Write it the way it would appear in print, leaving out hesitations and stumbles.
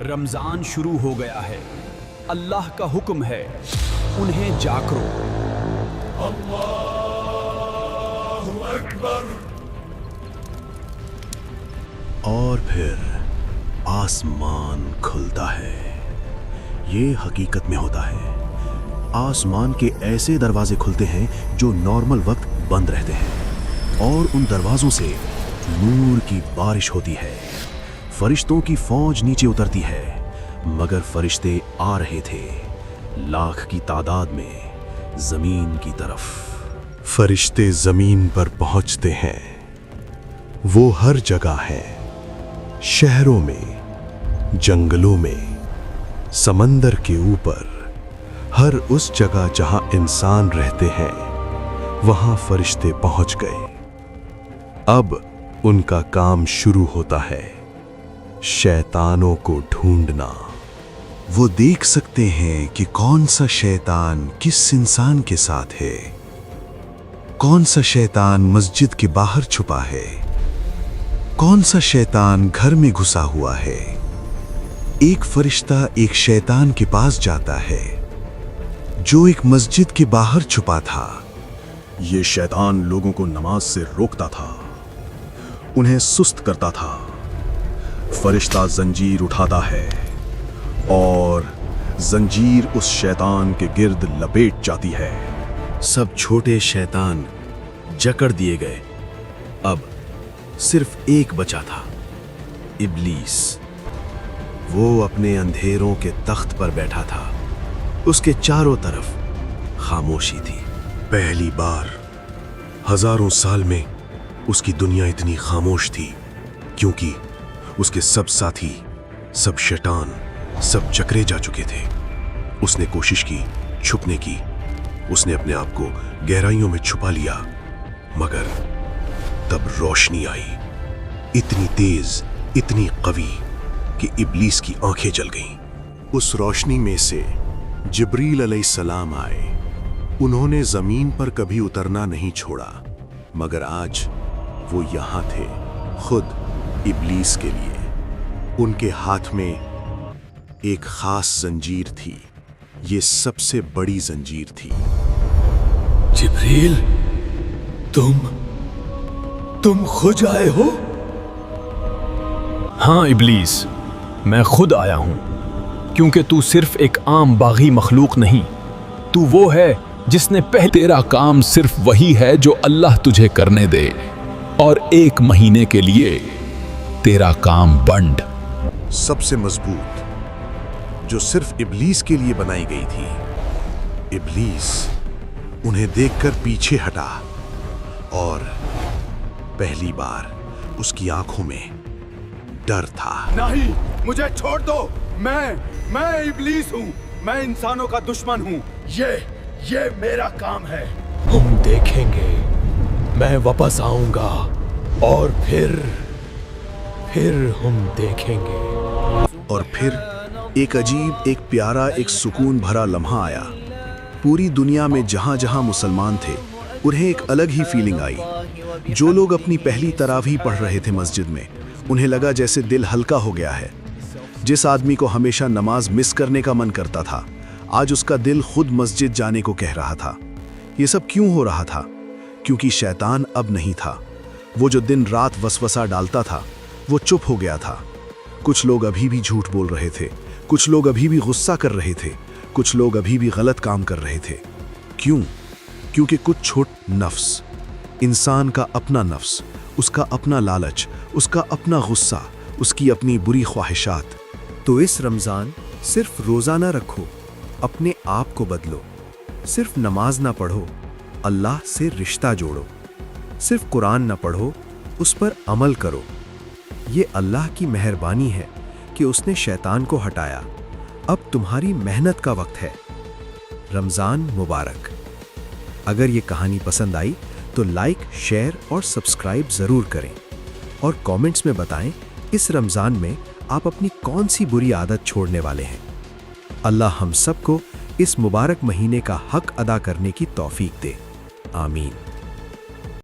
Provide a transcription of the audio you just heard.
رمضان شروع ہو گیا ہے، اللہ کا حکم ہے، انہیں جاگرو۔ اور پھر آسمان کھلتا ہے۔ یہ حقیقت میں ہوتا ہے۔ آسمان کے ایسے دروازے کھلتے ہیں جو نارمل وقت بند رہتے ہیں، اور ان دروازوں سے نور کی بارش ہوتی ہے۔ فرشتوں کی فوج نیچے اترتی ہے، مگر فرشتے آ رہے تھے لاکھ کی تعداد میں زمین کی طرف۔ فرشتے زمین پر پہنچتے ہیں۔ وہ ہر جگہ ہیں، شہروں میں، جنگلوں میں، سمندر کے اوپر، ہر اس جگہ جہاں انسان رہتے ہیں وہاں فرشتے پہنچ گئے۔ اب ان کا کام شروع ہوتا ہے، شیطانوں کو ڈھونڈنا۔ وہ دیکھ سکتے ہیں کہ کون سا شیطان کس انسان کے ساتھ ہے، کون سا شیطان مسجد کے باہر چھپا ہے، کون سا شیطان گھر میں گھسا ہوا ہے۔ ایک فرشتہ ایک شیطان کے پاس جاتا ہے جو ایک مسجد کے باہر چھپا تھا۔ یہ شیطان لوگوں کو نماز سے روکتا تھا، انہیں سست کرتا تھا۔ فرشتہ زنجیر اٹھاتا ہے اور زنجیر اس شیطان کے گرد لپیٹ جاتی ہے۔ سب چھوٹے شیطان جکڑ دیے گئے۔ اب صرف ایک بچا تھا، ابلیس۔ وہ اپنے اندھیروں کے تخت پر بیٹھا تھا، اس کے چاروں طرف خاموشی تھی۔ پہلی بار ہزاروں سال میں اس کی دنیا اتنی خاموش تھی، کیونکہ اس کے سب ساتھی، سب شیطان، سب چکرے جا چکے تھے۔ اس نے کوشش کی چھپنے کی، اس نے اپنے آپ کو گہرائیوں میں چھپا لیا، مگر تب روشنی آئی، اتنی تیز، اتنی قوی کہ ابلیس کی آنکھیں جل گئیں۔ اس روشنی میں سے جبریل علیہ السلام آئے۔ انہوں نے زمین پر کبھی اترنا نہیں چھوڑا، مگر آج وہ یہاں تھے، خود ابلیس کے لیے۔ ان کے ہاتھ میں ایک خاص زنجیر تھی، یہ سب سے بڑی زنجیر تھی۔ جبریل، تم خود آئے ہو؟ ہاں ابلیس، میں خود آیا ہوں، کیونکہ تو صرف ایک عام باغی مخلوق نہیں، تو وہ ہے جس نے تیرا کام صرف وہی ہے جو اللہ تجھے کرنے دے، اور 1 مہینے کے لیے تیرا کام بنڈ۔ سب سے مضبوط، جو صرف ابلیس کے لیے بنائی گئی تھی۔ ابلیس انہیں دیکھ کر پیچھے ہٹا، اور پہلی بار اس کی آنکھوں میں ڈر تھا۔ نہیں، مجھے چھوڑ دو، میں ابلیس ہوں، میں انسانوں کا دشمن ہوں۔ یہ میرا کام ہے۔ ہم دیکھیں گے، میں واپس آؤں گا، اور پھر ہم دیکھیں گے۔ اور پھر ایک عجیب، ایک پیارا، ایک سکون بھرا لمحہ آیا۔ پوری دنیا میں جہاں جہاں مسلمان تھے انہیں ایک الگ ہی فیلنگ آئی۔ جو لوگ اپنی پہلی تراویح پڑھ رہے تھے مسجد میں، انہیں لگا جیسے دل ہلکا ہو گیا ہے۔ جس آدمی کو ہمیشہ نماز مس کرنے کا من کرتا تھا، آج اس کا دل خود مسجد جانے کو کہہ رہا تھا۔ یہ سب کیوں ہو رہا تھا؟ کیونکہ شیطان اب نہیں تھا۔ وہ جو دن رات وسوسہ ڈالتا تھا وہ چپ ہو گیا تھا۔ کچھ لوگ ابھی بھی جھوٹ بول رہے تھے، کچھ لوگ ابھی بھی غصہ کر رہے تھے، کچھ لوگ ابھی بھی غلط کام کر رہے تھے۔ کیوں؟ کیونکہ کچھ چھوٹ نفس، انسان کا اپنا نفس، اس کا اپنا لالچ، اس کا اپنا غصہ، اس کی اپنی بری خواہشات۔ تو اس رمضان صرف روزہ نہ رکھو، اپنے آپ کو بدلو۔ صرف نماز نہ پڑھو، اللہ سے رشتہ جوڑو۔ صرف قرآن نہ پڑھو، اس پر عمل کرو۔ یہ اللہ کی مہربانی ہے کہ اس نے شیطان کو ہٹایا۔ اب تمہاری محنت کا وقت ہے۔ رمضان مبارک۔ اگر یہ کہانی پسند آئی تو لائک، شیئر اور سبسکرائب ضرور کریں، اور کامنٹس میں بتائیں اس رمضان میں آپ اپنی کون سی بری عادت چھوڑنے والے ہیں۔ اللہ ہم سب کو اس مبارک مہینے کا حق ادا کرنے کی توفیق دے۔ آمین۔